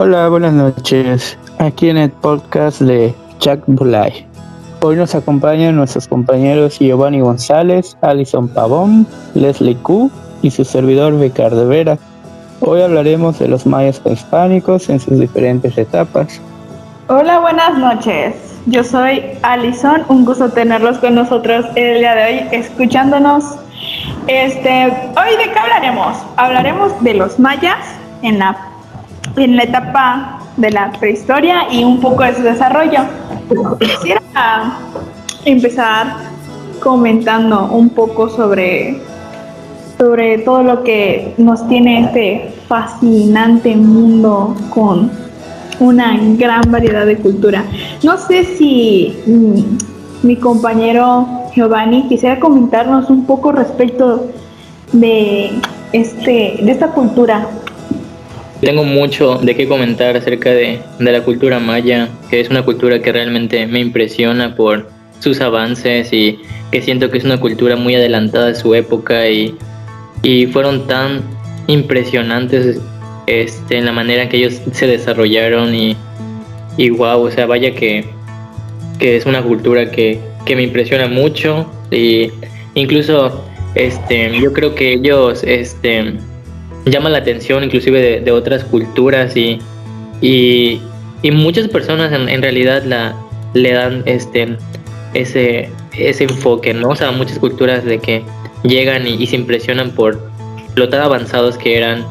Hola, buenas noches. Aquí en el podcast de Jack Bulay. Hoy nos acompañan nuestros compañeros Giovanni González, Alison Pavón, Leslie Q y su servidor Ricardo Vera. Hoy hablaremos de los mayas prehispánicos en sus diferentes etapas. Hola, buenas noches. Yo soy Alison, un gusto tenerlos con nosotros el día de hoy, escuchándonos. Hoy ¿de qué hablaremos? Hablaremos de los mayas en la etapa de la prehistoria y un poco de su desarrollo. Quisiera empezar comentando un poco sobre todo lo que nos tiene este fascinante mundo con una gran variedad de cultura. No sé si mi compañero Giovanni quisiera comentarnos un poco respecto de esta cultura. Tengo mucho de qué comentar acerca de la cultura maya, que es una cultura que realmente me impresiona por sus avances y que siento que es una cultura muy adelantada a su época y fueron tan impresionantes en la manera en que ellos se desarrollaron y wow, o sea, vaya que es una cultura que me impresiona mucho y incluso yo creo que ellos llaman la atención inclusive de otras culturas y muchas personas en realidad le dan ese enfoque, ¿no? O sea, muchas culturas de que llegan y se impresionan por lo tan avanzados que eran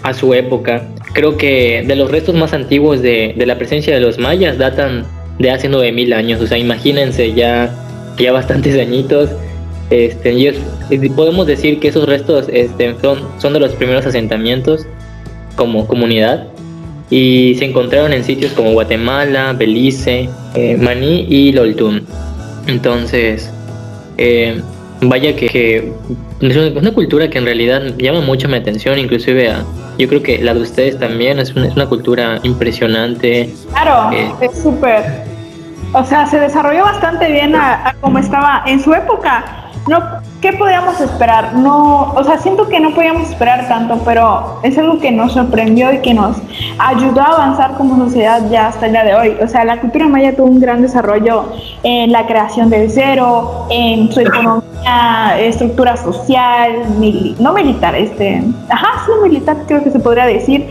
a su época. Creo que de los restos más antiguos de la presencia de los mayas datan de hace 9000 años, o sea, imagínense ya bastantes añitos. Podemos decir que esos restos son de los primeros asentamientos como comunidad y se encontraron en sitios como Guatemala, Belice, Maní y Loltún. Entonces, vaya que es una cultura que en realidad llama mucho mi atención, inclusive yo creo que la de ustedes también es una cultura impresionante. Claro, es súper. O sea, se desarrolló bastante bien a como estaba en su época. No, ¿qué podíamos esperar? No, o sea, siento que no podíamos esperar tanto, pero es algo que nos sorprendió y que nos ayudó a avanzar como sociedad ya hasta el día de hoy. O sea, la cultura maya tuvo un gran desarrollo en la creación del cero, en su economía, estructura social, no militar, militar creo que se podría decir.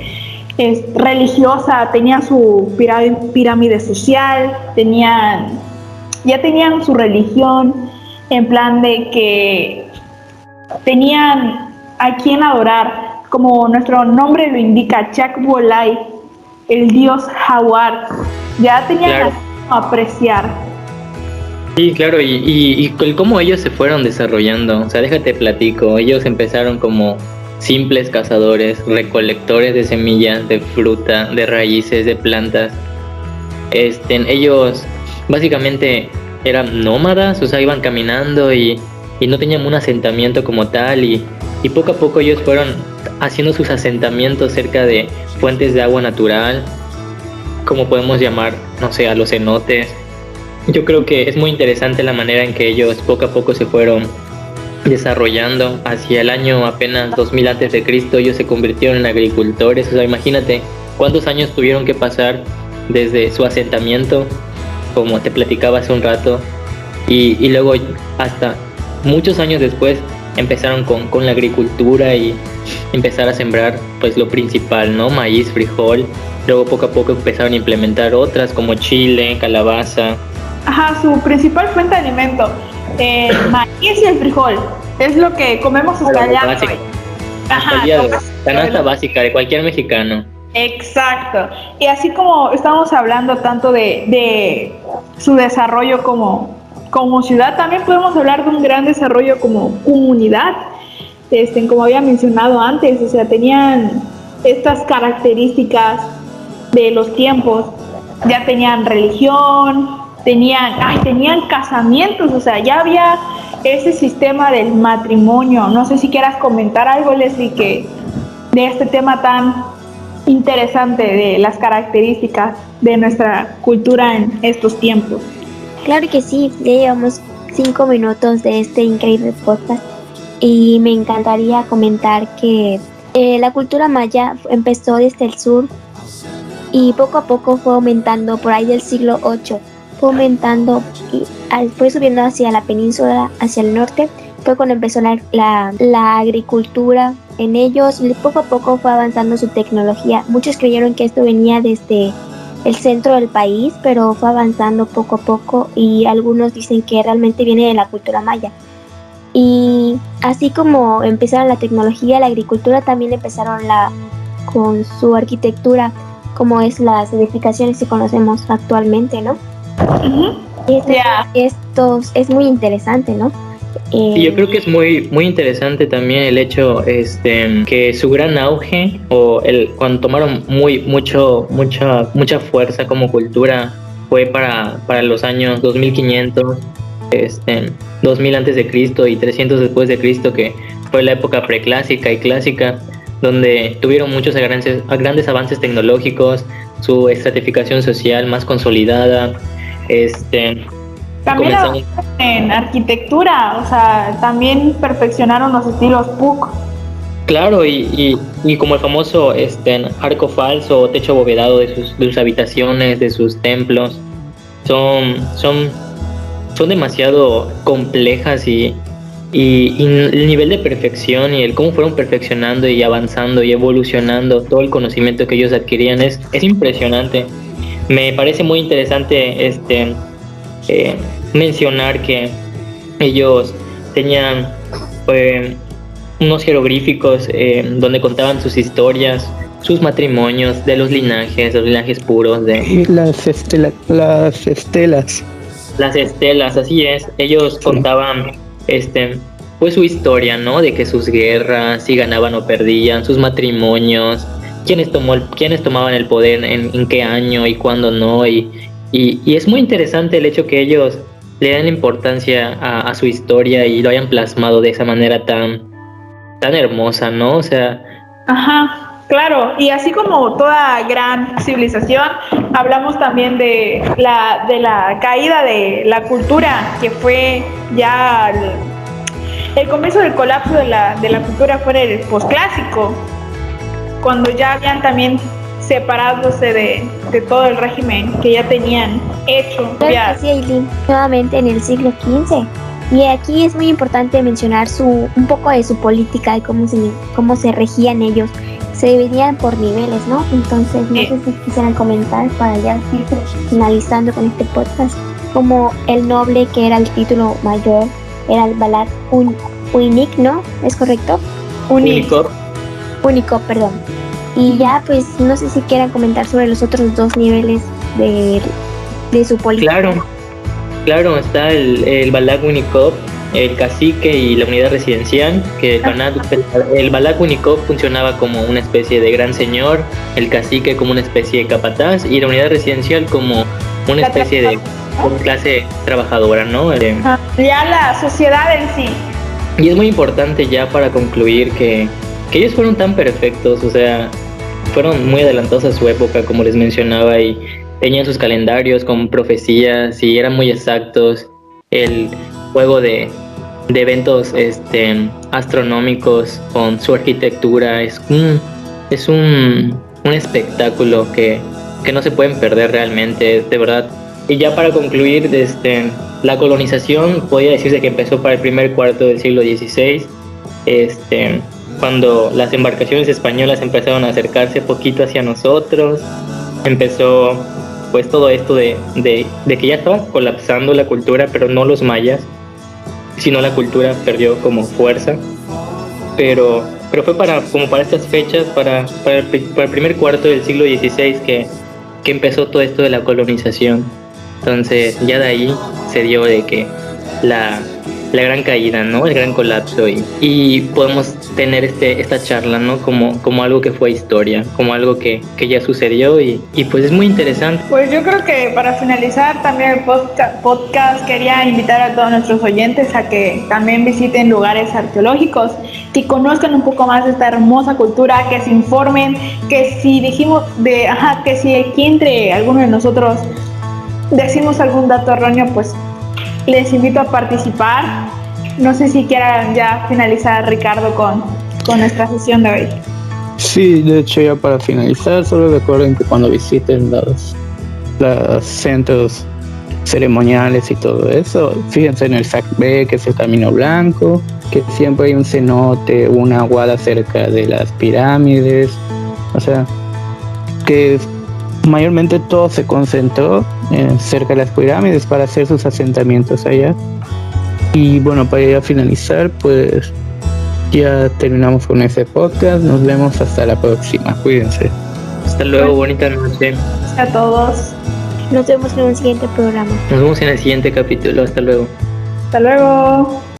Religiosa, tenía su pirámide social, ya tenían su religión, en plan de que tenían a quien adorar, como nuestro nombre lo indica, Chacbolay, el dios jaguar, ya tenían claro. a apreciar. Sí, claro, y cómo ellos se fueron desarrollando, o sea, déjate platico, ellos empezaron como simples cazadores, recolectores de semillas, de fruta, de raíces, de plantas. Ellos básicamente eran nómadas, o sea, iban caminando y no tenían un asentamiento como tal y poco a poco ellos fueron haciendo sus asentamientos cerca de fuentes de agua natural, como podemos llamar, no sé, a los cenotes. Yo creo que es muy interesante la manera en que ellos poco a poco se fueron desarrollando. Hacia el año apenas 2000 antes de Cristo ellos se convirtieron en agricultores. O sea, imagínate cuántos años tuvieron que pasar desde su asentamiento, como te platicaba hace un rato, y luego hasta muchos años después empezaron con la agricultura y empezar a sembrar pues lo principal, ¿no? Maíz, frijol. Luego poco a poco empezaron a implementar otras como chile, calabaza. Ajá, su principal fuente de alimento, el maíz y el frijol, es lo que comemos hasta allá. Ajá, canasta básica de cualquier mexicano. Exacto. Y así como estamos hablando tanto de su desarrollo como ciudad, también podemos hablar de un gran desarrollo como comunidad. Como había mencionado antes, o sea, tenían estas características de los tiempos, ya tenían religión, tenían casamientos, o sea, ya había ese sistema del matrimonio. No sé si quieras comentar algo, Leslie, que de este tema tan interesante de las características de nuestra cultura en estos tiempos. Claro que sí, ya llevamos 5 minutos de este increíble podcast y me encantaría comentar que La cultura maya empezó desde el sur y poco a poco fue aumentando por ahí del siglo VIII. Fue aumentando y fue subiendo hacia la península, hacia el norte. Fue cuando empezó la agricultura en ellos y poco a poco fue avanzando su tecnología. Muchos creyeron que esto venía desde el centro del país, pero fue avanzando poco a poco y algunos dicen que realmente viene de la cultura maya. Y así como empezaron la tecnología, la agricultura también empezaron con su arquitectura, como es las edificaciones que conocemos actualmente, ¿no? Ujú. Esto es muy interesante, ¿no? Y yo creo que es muy muy interesante también el hecho que su gran auge cuando tomaron mucha fuerza como cultura fue para los años 2500, 2000 antes de Cristo y 300 después de Cristo, que fue la época preclásica y clásica, donde tuvieron muchos grandes avances tecnológicos, su estratificación social más consolidada, También comenzaron. en arquitectura, o sea, también perfeccionaron los estilos Puuc. Claro, y como el famoso arco falso o techo abovedado de sus habitaciones, de sus templos, son demasiado complejas y el nivel de perfección y el cómo fueron perfeccionando y avanzando y evolucionando todo el conocimiento que ellos adquirían es impresionante. Me parece muy interesante mencionar que ellos tenían unos jeroglíficos donde contaban sus historias, sus matrimonios, de los linajes puros, de Y las estelas. las estelas, así es. Ellos contaban pues su historia, ¿no? De que sus guerras, si ganaban o perdían, sus matrimonios, quiénes tomaban el poder en qué año y cuándo no, y es muy interesante el hecho que ellos le dan importancia a su historia y lo hayan plasmado de esa manera tan hermosa, ¿no? O sea, Ajá, claro, y así como toda gran civilización, hablamos también de la caída de la cultura, que fue ya el comienzo del colapso de la cultura fue en el posclásico, cuando ya habían también separándose de todo el régimen que ya tenían hecho. Claro que sí, Aileen, nuevamente en el siglo XV. Y aquí es muy importante mencionar un poco de su política, de cómo se regían ellos. Se dividían por niveles, ¿no? Entonces, no sé si quisieran comentar para ya ir finalizando con este podcast. Como el noble, que era el título mayor, era el Balad Uinic, ¿no? ¿Es correcto? Único, perdón. Y ya, pues, no sé si quieran comentar sobre los otros dos niveles de su política. Claro, está el Balak Unicop, el cacique y la unidad residencial, que el Balak Unicop funcionaba como una especie de gran señor, el cacique como una especie de capataz y la unidad residencial como una especie de clase trabajadora, ¿no? Ya la sociedad en sí. Y es muy importante ya para concluir que ellos fueron tan perfectos, o sea, fueron muy adelantados a su época, como les mencionaba, y tenían sus calendarios con profecías y eran muy exactos. El juego de eventos astronómicos con su arquitectura es un espectáculo que no se pueden perder realmente, de verdad. Y ya para concluir, la colonización podría decirse que empezó para el primer cuarto del siglo XVI, cuando las embarcaciones españolas empezaron a acercarse poquito hacia nosotros. Empezó pues todo esto de que ya estaba colapsando la cultura, pero no los mayas, sino la cultura perdió como fuerza. Pero fue para estas fechas, para el primer cuarto del siglo XVI que empezó todo esto de la colonización. Entonces ya de ahí se dio de que la gran caída, ¿no? El gran colapso y podemos tener esta charla, ¿no? Como algo que fue historia, como algo que ya sucedió y pues es muy interesante. Pues yo creo que para finalizar también el podcast quería invitar a todos nuestros oyentes a que también visiten lugares arqueológicos, que conozcan un poco más de esta hermosa cultura, que se informen, que si que si aquí entre alguno de nosotros decimos algún dato erróneo, pues les invito a participar. No sé si quieran ya finalizar, Ricardo, con nuestra sesión de hoy. Sí, de hecho ya para finalizar, solo recuerden que cuando visiten los centros ceremoniales y todo eso, fíjense en el Sacbé, que es el Camino Blanco, que siempre hay un cenote, una aguada cerca de las pirámides, o sea, que mayormente todo se concentró cerca de las pirámides para hacer sus asentamientos allá. Y bueno, para ya finalizar, pues ya terminamos con este podcast. Nos vemos hasta la próxima. Cuídense. Hasta luego, bonita noche. A todos. Nos vemos en un siguiente programa. Nos vemos en el siguiente capítulo. Hasta luego. Hasta luego.